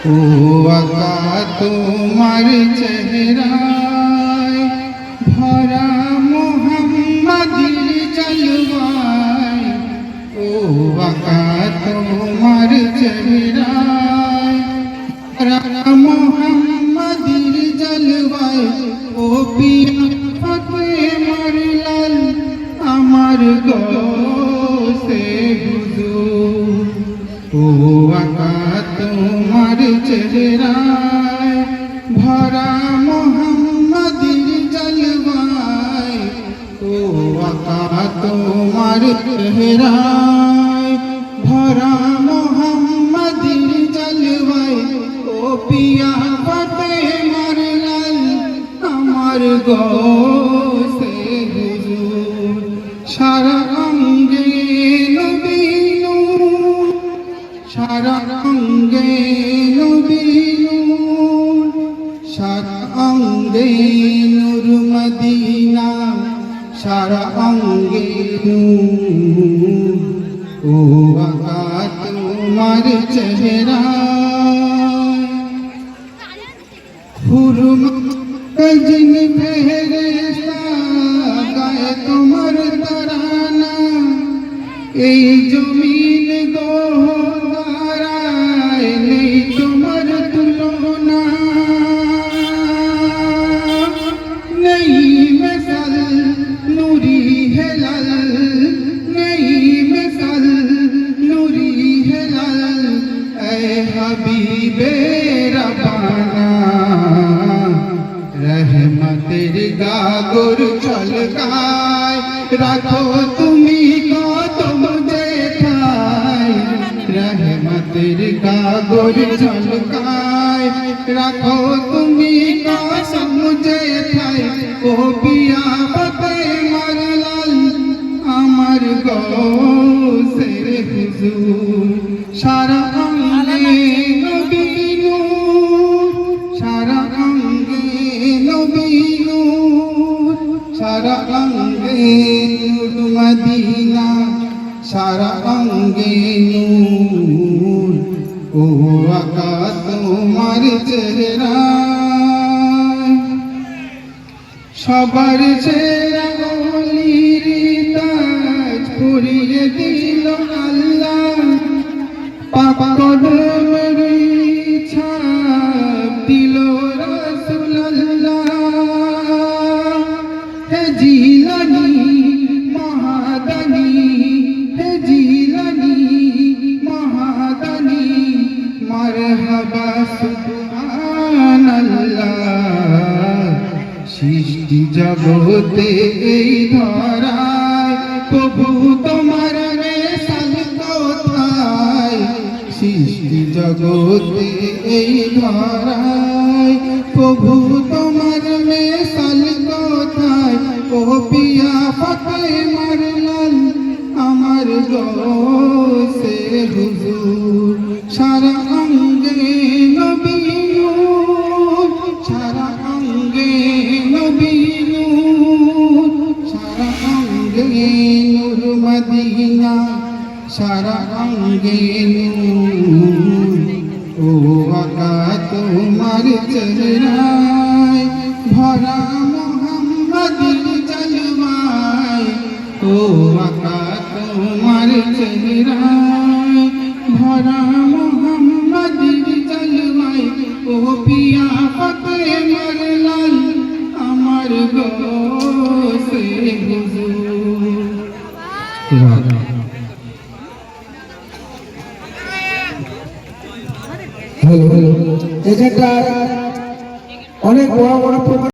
ও আকা তোমার চেহারায় ভরা মোহাম্মদীর জলওয়ায়, ও আকা তোমার চেহারায় ভরা মোহাম্মদীর জলওয়ায়, ও পিয়া ফাতেমার লাল আমার গোসে হুজুর। ও আকা তোমার চেহারায় ভরা মোহাম্মদীর জলওয়ায়, ও আকা তোমার চেহারায় ভরা মোহাম্মদীর জলওয়ায়, ও পিয়া ফাতেমার লাল আমার গোসে হুজুর। সারা অঙ্গে নবী নূর, সারা অঙ্গে নবী নূর, সারা অঙ্গে নূর মদিনা, সারা অঙ্গে নূর। ও আকা তোমার চেহারায় হুরমা গজন ফেরেশতা গায়ে তোমার তারানা, এই জমিন গোহরায় নেই তোমার তুলনা। নেই মিসাল নূরি হেলাল, নেই মিসাল নূরি হেলাল, এ হাবিবে রব্বানা। রহমতের গাগর ছলকায় রাখো তুমি কদম যেথায়, রহমতের গাগর ছলকায় রাখো তুমি কদম যেথায়, ও পিয়া ফাতেমার লাল আমার গোসে হুজুর। সারা অঙ্গে নবী নূর, সারা অঙ্গে নবী নূর, সারা অঙ্গে নূর মদিনা, সারা অঙ্গে নূর। ও আকা তোমার চেহারায় সবার সেরা ওলির তাজ পরিয়ে দিল আল্লাহ, পাক কদমের ছাপ দিল রাসূলুল্লাহ। হে জিলানী মহাদানী, হে জিলানী মহাদানী, মারহাবা সুবহানাল্লাহ। সৃষ্টি জগতে এই ধরায় প্রভু তোমার মিসাল কোথায়, সৃষ্টি জগতে এই ধরায় প্রভু তোমার মিসাল কোথায়, ও পিয়া ফাতেমার লাল আমার গোসে হুজুর। সারা অঙ্গে নবী নূর, সারা অঙ্গে নবী নূর, সারা অঙ্গে নূর মদিনা, সারা অঙ্গে নূর। ও আকা তোমার চেহারায় ভরা মোহাম্মদীর জলওয়ায়, ও আকা তোমার চেহারায় ভরা মোহাম্মদীর জলওয়ায়, ও পিয়া ফাতেমার লাল আমার গোসে হুজুর। হ্যালো হ্যালো, এখানটা অনেক বড় বড় প্রোগ্রাম